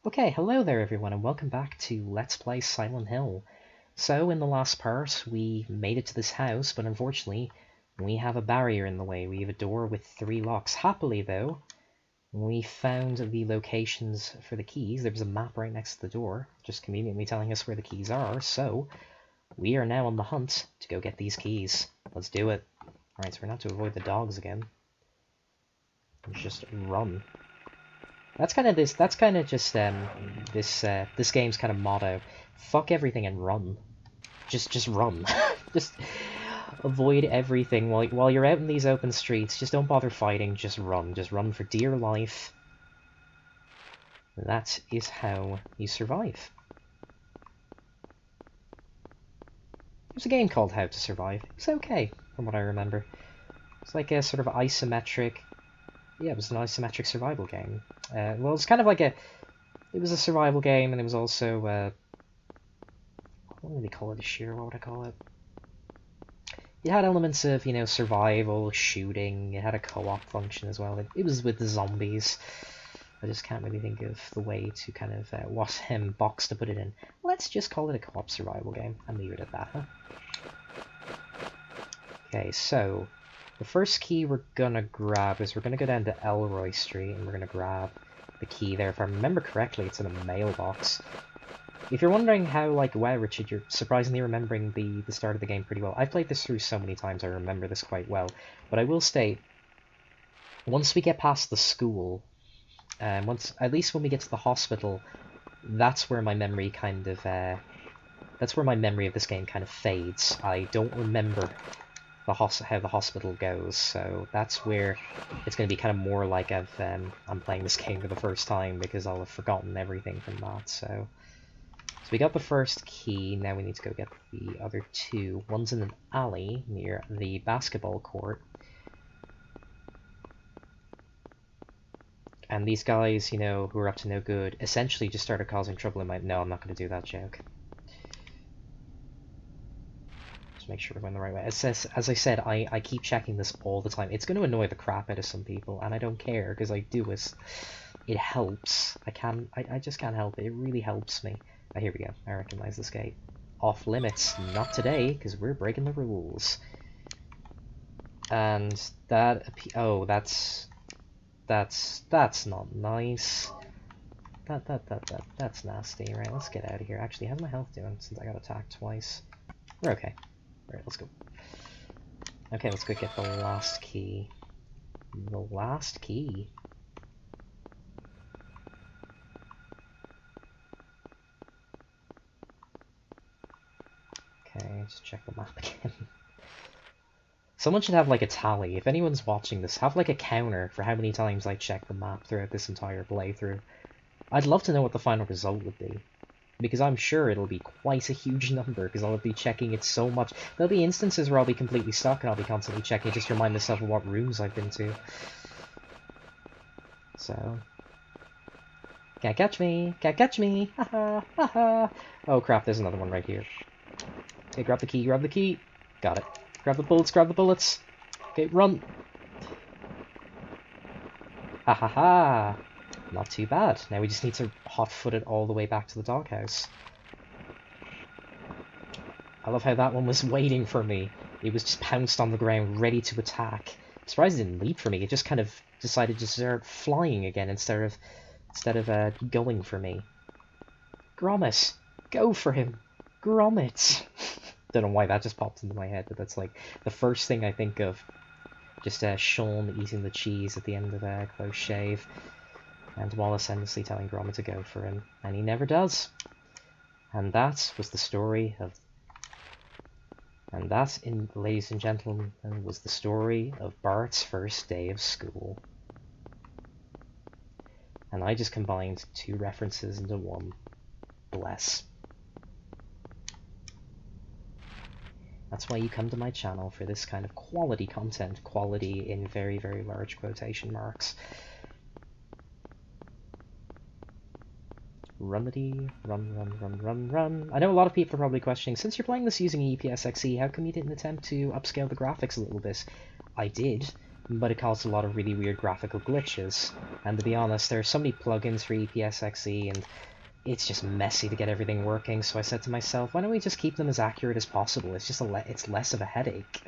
Okay, hello there everyone and welcome back to Let's Play Silent Hill. So, in the last part, we made it to this house, but unfortunately, we have a barrier in the way. We have a door with 3 locks. Happily, though, we found the locations for the keys. There was a map right next to the door, just conveniently telling us where the keys are, so we are now on the hunt to go get these keys. Let's do it. Alright, so we're going to have to avoid the dogs again. Let's just run. That's kind of just this game's kind of motto. Fuck everything and run. Just run. Just avoid everything while you're out in these open streets. Just don't bother fighting. Just run. Just run for dear life. That is how you survive. There's a game called How to Survive. It's okay, from what I remember. It's like a sort of isometric. Yeah, it was an isometric survival game. Well, it's kind of like it was a survival game, and it was also, what would they call it this year? What would I call it? It had elements of, survival, shooting. It had a co-op function as well. It was with the zombies. I just can't really think of the way to kind of, what box to put it in. Let's just call it a co-op survival game and leave it at that, huh? Okay, so the first key we're gonna grab is we're gonna go down to Elroy Street and we're gonna grab the key there. If I remember correctly, it's in a mailbox. If you're wondering how, wow, Richard, you're surprisingly remembering the start of the game pretty well. I've played this through so many times, I remember this quite well. But I will state, once we get past the school, at least when we get to the hospital, that's where my memory kind of, that's where my memory of this game kind of fades. I don't remember how the hospital goes, so that's where it's going to be kind of more like I'm playing this game for the first time, because I'll have forgotten everything from that. So we got the first key, now we need to go get the other 2. One's in an alley near the basketball court. And these guys, who are up to no good, essentially just started causing trouble in my... No, I'm not going to do that joke. Make sure we're going the right way. As I said, I keep checking this all the time. It's going to annoy the crap out of some people, and I don't care, because I do it. It helps. I just can't help it. It really helps me. Oh, here we go. I recognize this gate. Off limits. Not today, because we're breaking the rules. And that... Oh, that's not nice. That's nasty. Right, let's get out of here. Actually, how's my health doing since I got attacked twice? We're okay. Alright, let's go. Okay, let's go get the last key. The last key? Okay, just check the map again. Someone should have, a tally. If anyone's watching this, have, a counter for how many times I check the map throughout this entire playthrough. I'd love to know what the final result would be. Because I'm sure it'll be quite a huge number, because I'll be checking it so much. There'll be instances where I'll be completely stuck and I'll be constantly checking just to remind myself of what rooms I've been to. So... Can't catch me! Can't catch me! Haha! Haha! Oh crap, there's another one right here. Okay, grab the key, grab the key! Got it. Grab the bullets, grab the bullets! Okay, run! Ha ha ha! Not too bad. Now we just need to hot-foot it all the way back to the doghouse. I love how that one was waiting for me. It was just pounced on the ground, ready to attack. I'm surprised it didn't leap for me. It just kind of decided to start flying again instead of going for me. Gromit! Go for him! Gromit! Don't know why that just popped into my head, but that's the first thing I think of. Just Sean eating the cheese at the end of Close Shave. And Wallace endlessly telling Gromit to go for him, and he never does. And that was the story of... And that, ladies and gentlemen, was the story of Bart's first day of school. And I just combined 2 references into one. Bless. That's why you come to my channel, for this kind of quality content. Quality in very, very large quotation marks. Runnity, run. I know a lot of people are probably questioning, since you're playing this using EPS XE, how come you didn't attempt to upscale the graphics a little bit? I did, but it caused a lot of really weird graphical glitches. And to be honest, there are so many plugins for EPSXE, and it's just messy to get everything working. So I said to myself, why don't we just keep them as accurate as possible? It's just it's less of a headache.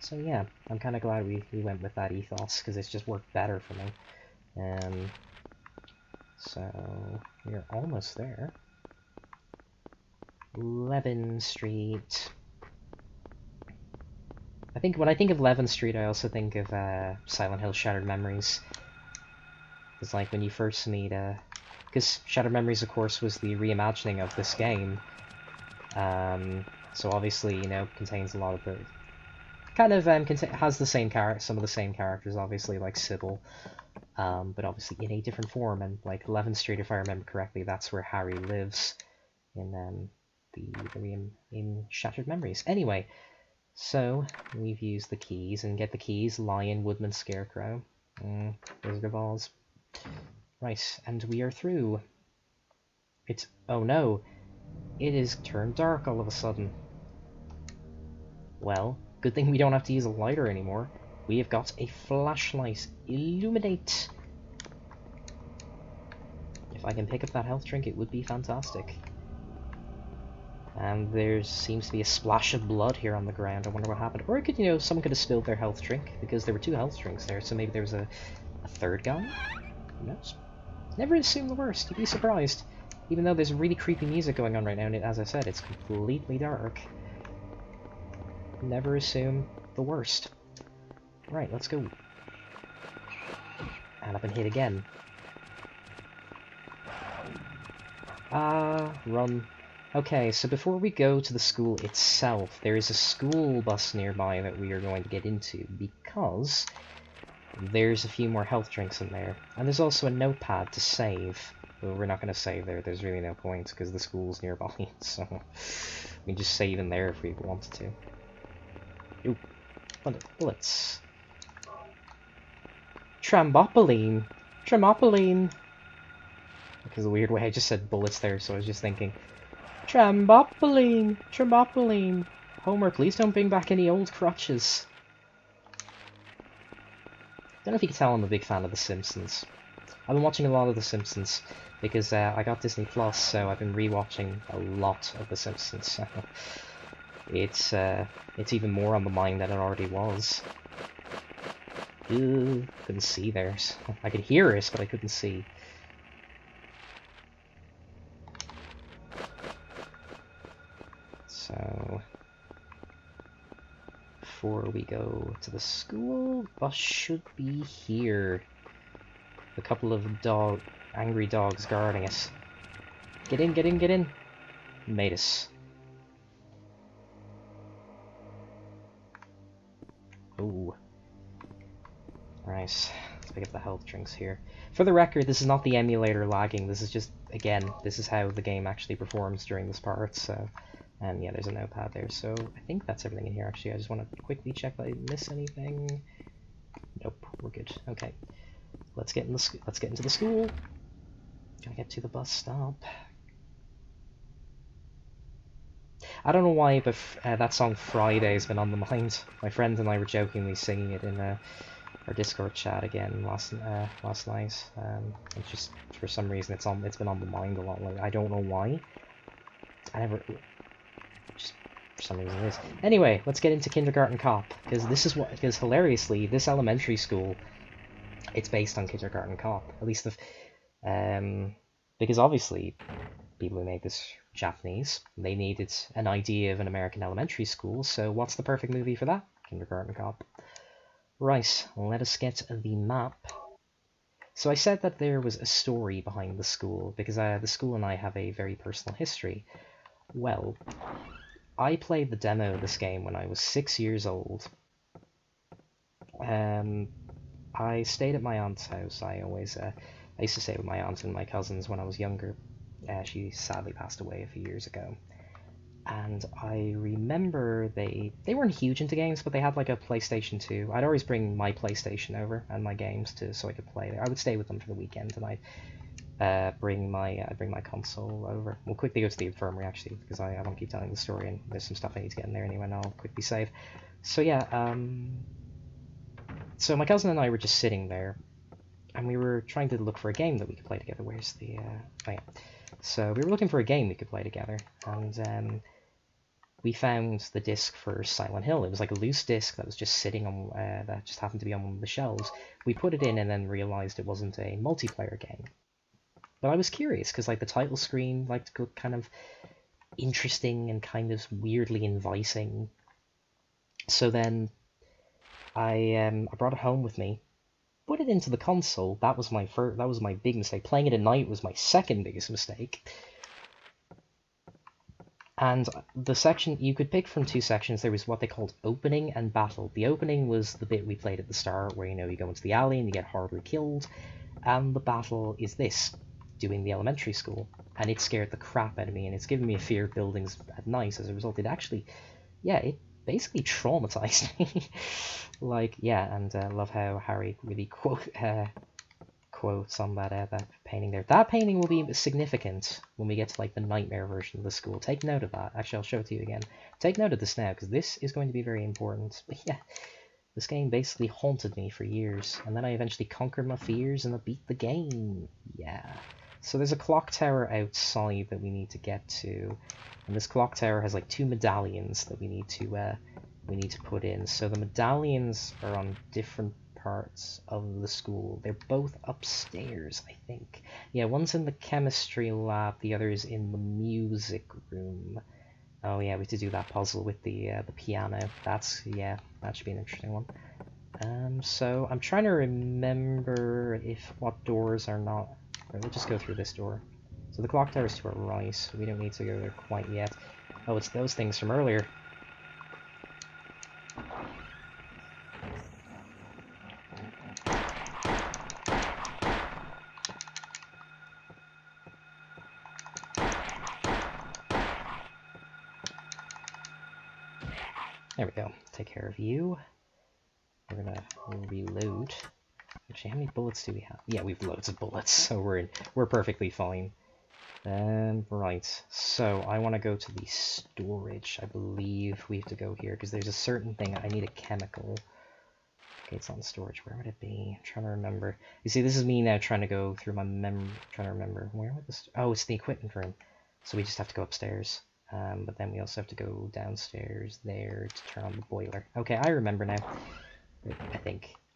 So yeah, I'm kind of glad we went with that ethos, because it's just worked better for me. So we're almost there. 11 Street. I think when I think of 11th Street, I also think of Silent Hill Shattered Memories. It's like when you first meet, because Shattered Memories, of course, was the reimagining of this game. So obviously, you know, contains a lot of the kind of has the same some of the same characters, obviously, like Sybil, but obviously in a different form. And like 11th Street, if I remember correctly, that's where Harry lives in in Shattered Memories. Anyway. So, we've used the keys, and get the keys, Lion, Woodman, Scarecrow, Wizard of Oz. Right, and we are through. Oh no, it is turned dark all of a sudden. Well, good thing we don't have to use a lighter anymore. We have got a flashlight. Illuminate! If I can pick up that health drink, it would be fantastic. And there seems to be a splash of blood here on the ground. I wonder what happened. Or it could, you know, someone could have spilled their health drink, because there were 2 health drinks there, so maybe there was a third guy? Who knows? Never assume the worst, you'd be surprised. Even though there's really creepy music going on right now, and as I said, it's completely dark. Never assume the worst. Right, let's go. And I've been hit again. Run. Okay, so before we go to the school itself, there is a school bus nearby that we are going to get into, because there's a few more health drinks in there. And there's also a notepad to save. Well, we're not going to save there, there's really no point, because the school's nearby, so we can just save in there if we wanted to. Ooh, bullets. Trambopoline! Trambopoline! Because of the weird way I just said bullets there, so I was just thinking, Trambopoline! Trambopoline! Homer, please don't bring back any old crutches. Don't know if you can tell I'm a big fan of The Simpsons. I've been watching a lot of The Simpsons because I got Disney Plus, so I've been rewatching a lot of The Simpsons. So it's even more on the mind than it already was. Ew, couldn't see there. I could hear it, but I couldn't see. So before we go to the school, bus should be here. A couple of angry dogs guarding us. Get in, get in, get in. Made us. Ooh. Right, let's pick up the health drinks here. For the record, this is not the emulator lagging, this is just, again, this is how the game actually performs during this part, so... And yeah, there's a notepad there, so I think that's everything in here, actually. I just want to quickly check that I didn't miss anything. Nope, we're good. Okay. Let's get into the school. Gotta get to the bus stop. I don't know why, but that song Friday has been on the mind. My friend and I were jokingly singing it in our Discord chat again last night. It's just for some reason it's been on the mind a lot lately. I don't know why. Just for some reason it is. Anyway, let's get into Kindergarten Cop, because hilariously this elementary school, it's based on Kindergarten Cop. At least because obviously people who made this Japanese, they needed an idea of an American elementary school, so what's the perfect movie for that? Kindergarten Cop. Right, let us get the map. So I said that there was a story behind the school, because the school and I have a very personal history. Well, I played the demo of this game when I was 6 years old. I stayed at my aunt's house. I used to stay with my aunt and my cousins when I was younger. She sadly passed away a few years ago. And I remember they weren't huge into games, but they had like a PlayStation 2. I'd always bring my PlayStation over and my games so I could play there. I would stay with them for the weekend, and I'd bring my console over. We'll quickly go to the infirmary actually, because I won't keep telling the story, and there's some stuff I need to get in there anyway, and I'll quickly save. So yeah, So my cousin and I were just sitting there, and we were trying to look for a game that we could play together. Where's the... oh yeah. So we were looking for a game we could play together, and we found the disc for Silent Hill. It was like a loose disc that was just sitting on, that just happened to be on one of the shelves. We put it in and then realized it wasn't a multiplayer game. But I was curious, because like the title screen looked kind of interesting and kind of weirdly inviting. So then I brought it home with me, put it into the console. That was my big mistake. Playing it at night was my second biggest mistake. And the section, you could pick from two sections. There was what they called opening and battle. The opening was the bit we played at the start, where, you know, you go into the alley and you get horribly killed. And the battle is this, doing the elementary school. And it scared the crap out of me, and it's given me a fear of buildings at night as a result. It actually, yeah, it basically traumatized me. Like, yeah, and I love how Harry really quotes on that painting there. That painting will be significant when we get to like the nightmare version of the school. Take note of that. Actually, I'll show it to you again. Take note of this now, because this is going to be very important. But yeah, this game basically haunted me for years, and then I eventually conquered my fears and I beat the game. Yeah. So there's a clock tower outside that we need to get to, and this clock tower has like two medallions that we need to put in. So the medallions are on different parts of the school. They're both upstairs, I think. Yeah, one's in the chemistry lab, the other is in the music room. Oh yeah, we have to do that puzzle with the piano. Yeah, that should be an interesting one. So I'm trying to remember what doors are not. Right, we'll just go through this door. So the clock tower is to our right, so we don't need to go there quite yet. Oh, it's those things from earlier. There we go. Take care of you. We're gonna reload. Actually, how many bullets do we have? Yeah, we have loads of bullets, so we're perfectly fine. Right. So I want to go to the storage. I believe we have to go here because there's a certain thing. I need a chemical. Okay, it's on storage. Where would it be? I'm trying to remember. You see, this is me now trying to go through my trying to remember. Where would this... Oh, it's the equipment room. So we just have to go upstairs. But then we also have to go downstairs there to turn on the boiler. Okay, I remember now.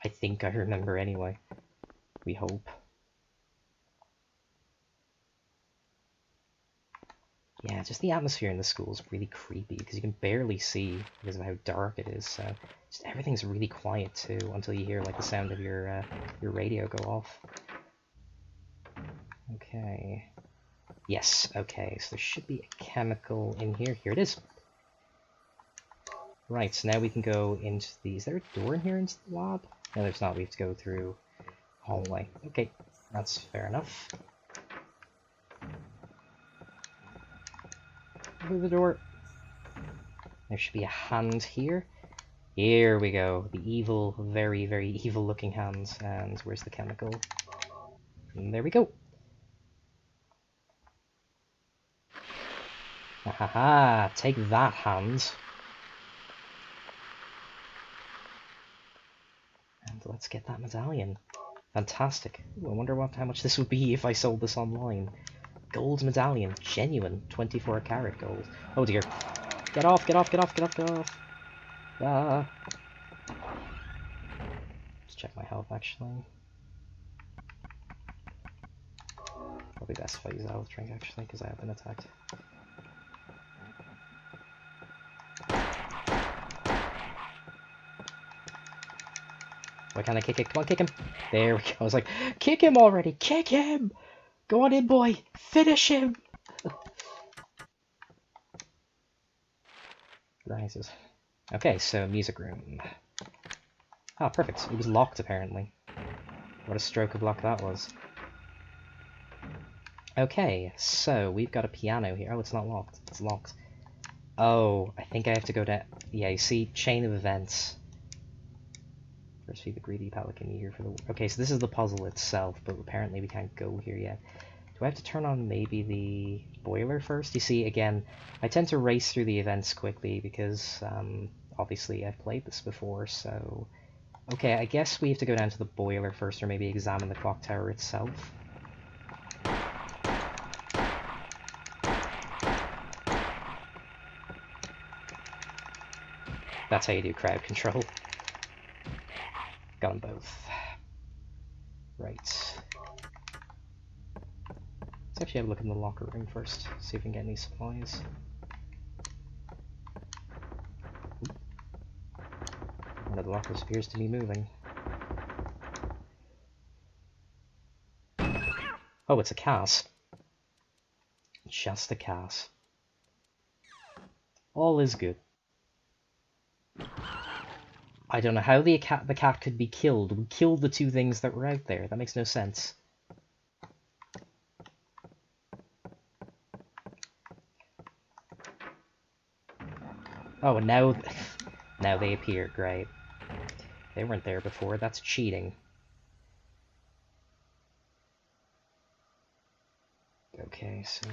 I think I remember anyway. We hope. Yeah, just the atmosphere in the school is really creepy because you can barely see because of how dark it is. So just everything's really quiet too until you hear like the sound of your radio go off. Okay. Yes. Okay. So there should be a chemical in here. Here it is. Right. So now we can go into the. Is there a door in here into the lab? No, there's not. We have to go through hallway. Okay, that's fair enough. Through the door. There should be a hand here. Here we go. The evil, very, very evil looking hand. And where's the chemical? And there we go. Ahaha, take that, hand. And let's get that medallion. Fantastic. Ooh, I wonder how much this would be if I sold this online. Gold medallion, genuine, 24 karat gold. Oh dear. Get off, get off, get off, get off, get off. Ah. Let's check my health actually. Probably best if I use a health drink actually, because I have been attacked. Why can't I kick it? Come on, kick him. There we go. I was like, kick him already, kick him! Go on in, boy! Finish him! Rises. Okay, so music room. Ah, perfect. It was locked, apparently. What a stroke of luck that was. Okay, so we've got a piano here. Oh, it's not locked. It's locked. Oh, I think I have to go down... Yeah, you see, chain of events. First feed the greedy pelican here for the... Okay, so this is the puzzle itself, but apparently we can't go here yet. Do I have to turn on maybe the boiler first? You see, again, I tend to race through the events quickly because, obviously I've played this before, so Okay, I guess we have to go down to the boiler first, or maybe examine the clock tower itself. That's how you do crowd control. Got them both. Right. Let's actually have a look in the locker room first, see if we can get any supplies. One of the lockers appears to be moving. Oh, it's a Cass. Just a Cass. All is good. I don't know how the cat could be killed. We killed the two things that were out there. That makes no sense. Oh, and now, now they appear. Great. They weren't there before. That's cheating. Okay, so...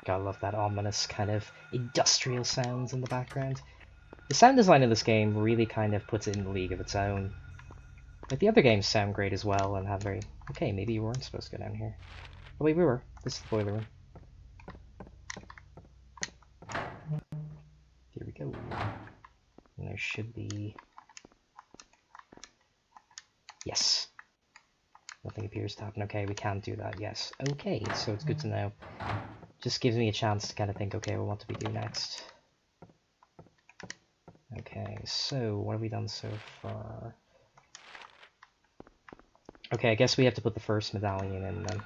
Gotta love that ominous kind of industrial sounds in the background. The sound design of this game really kind of puts it in a league of its own. Like, the other games sound great as well and have very... Okay, maybe you weren't supposed to go down here. Oh wait, we were. This is the boiler room. Here we go. And there should be... Yes. Nothing appears to happen. Okay, we can't do that. Yes. Okay, so it's good to know. Just gives me a chance to kind of think, okay, well, what do we do next? Okay, so what have we done so far? Okay, I guess we have to put the first medallion in then.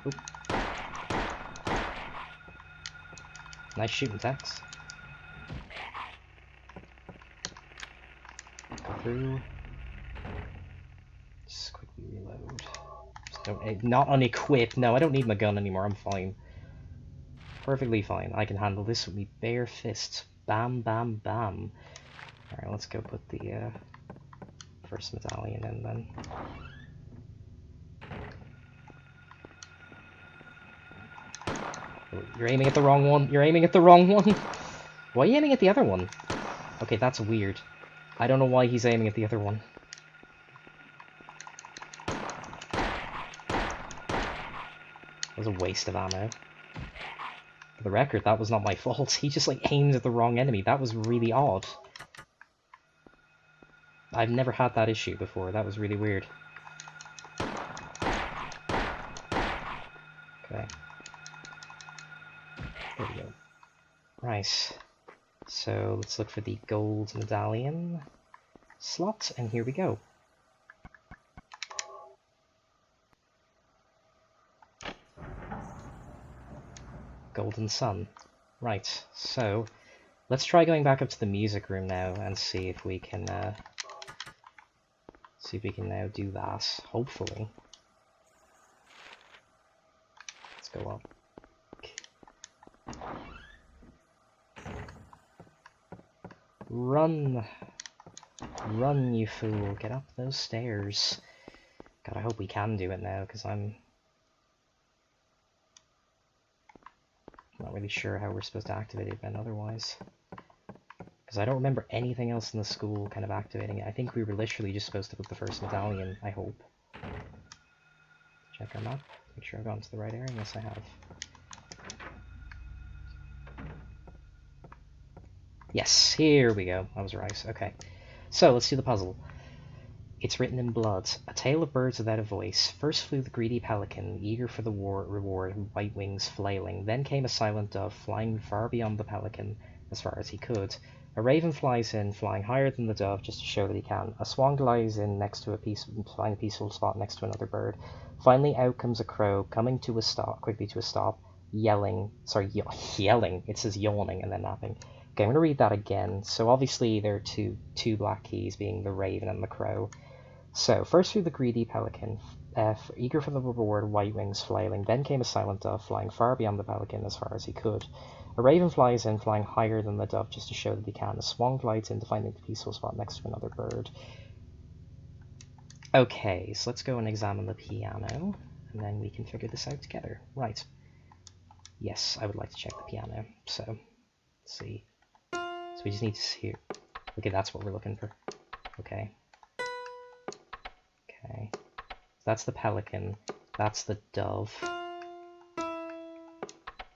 Oop. Nice shooting, Tex. Go through. Just quickly reload. Just don't, not unequip. No, I don't need my gun anymore. I'm fine. Perfectly fine. I can handle this with me bare fists. Bam, bam, bam. Alright, let's go put the first medallion in then. Oh, you're aiming at the wrong one. You're aiming at the wrong one. Why are you aiming at the other one? Okay, that's weird. I don't know why he's aiming at the other one. That was a waste of ammo. For the record, that was not my fault. He just, like, aimed at the wrong enemy. That was really odd. I've never had that issue before. That was really weird. Okay. There we go. Right. So, let's look for the gold medallion slot, and here we go. Golden Sun. Right, so let's try going back up to the music room now and see if we can now do that. Hopefully. Let's go up. Run! Run, you fool! Get up those stairs. God, I hope we can do it now, because I'm not really sure how we're supposed to activate it then otherwise. Because I don't remember anything else in the school kind of activating it. I think we were literally just supposed to put the first medallion, I hope. Check our map. Make sure I've gone to the right area. Yes, I have. Yes, here we go. I was right. Okay. So, let's do the puzzle. It's written in blood. A tale of birds without a voice. First flew the greedy pelican, eager for the reward, white wings flailing. Then came a silent dove, flying far beyond the pelican, as far as he could. A raven flies in, flying higher than the dove, just to show that he can. A swan glides in next to find a peaceful spot next to another bird. Finally, out comes a crow, coming to a stop, quickly to a stop, yelling. Sorry, yelling. It says yawning and then napping. Okay, I'm going to read that again. So obviously there are two black keys, being the raven and the crow. So, first flew the greedy pelican, eager for the reward, white wings flailing. Then came a silent dove, flying far beyond the pelican as far as he could. A raven flies in, flying higher than the dove, just to show that he can. A swan glides in to find a peaceful spot next to another bird. Okay, so let's go and examine the piano, and then we can figure this out together. Right. Yes, I would like to check the piano. So, let's see. So we just need to see. Okay, that's what we're looking for. Okay. Okay. So that's the pelican. That's the dove.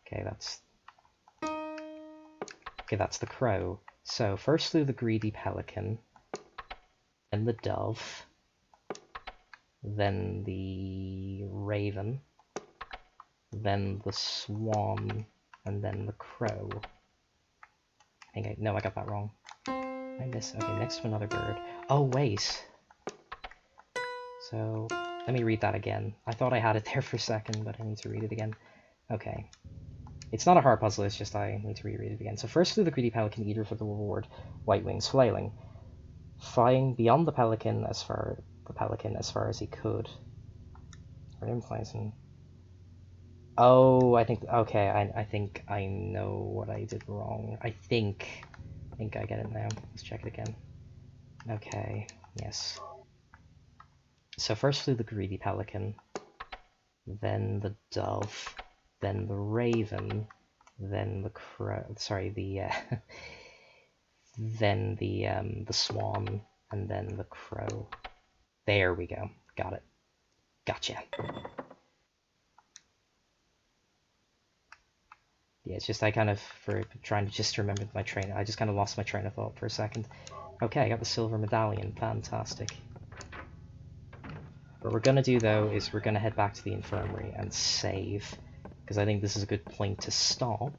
Okay, that's the crow. So first flew the greedy pelican, then the dove, then the raven, then the swan, and then the crow. No, I got that wrong. I miss. Okay, next to another bird. Oh, wait. So, let me read that again. I thought I had it there for a second, but I need to read it again. Okay. It's not a hard puzzle, it's just I need to reread it again. So first flew the greedy pelican, eager for the reward, white wings flailing, flying beyond the pelican as far as he could. Oh, I think okay. I think I know what I did wrong. I think I get it now. Let's check it again. Okay. Yes. So first flew the greedy pelican, then the dove, then the raven, then the crow. Sorry, then the swan, and then the crow. There we go. Got it. Gotcha. Yeah, it's just I kind of, for trying to just remember my train, I just kind of lost my train of thought for a second. Okay, I got the silver medallion. Fantastic. What we're gonna do though is we're gonna head back to the infirmary and save, because I think this is a good point to stop.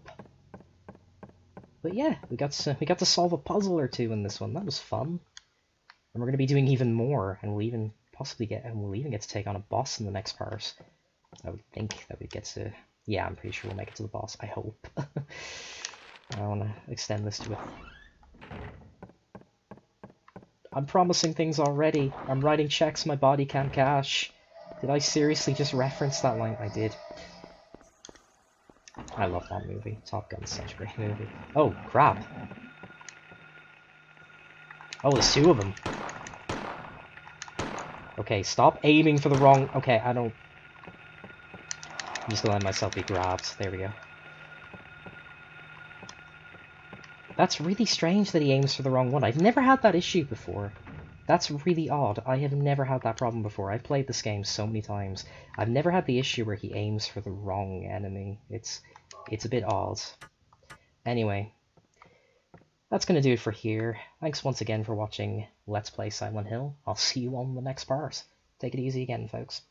But yeah, we got to solve a puzzle or two in this one. That was fun. And we're gonna be doing even more, and we'll even get to take on a boss in the next part. I would think that we get to. Yeah, I'm pretty sure we'll make it to the boss. I hope. I want to extend this to it. I'm promising things already. I'm writing checks my body can't cash. Did I seriously just reference that line? I did. I love that movie. Top Gun's such a great movie. Oh, crap. Oh, there's two of them. Okay, stop aiming for the wrong... Okay, I don't... I'm just gonna let myself be grabbed. There we go. That's really strange that he aims for the wrong one. I've never had that issue before. That's really odd. I have never had that problem before. I've played this game so many times. I've never had the issue where he aims for the wrong enemy. It's a bit odd. Anyway, that's going to do it for here. Thanks once again for watching Let's Play Silent Hill. I'll see you on the next part. Take it easy again, folks.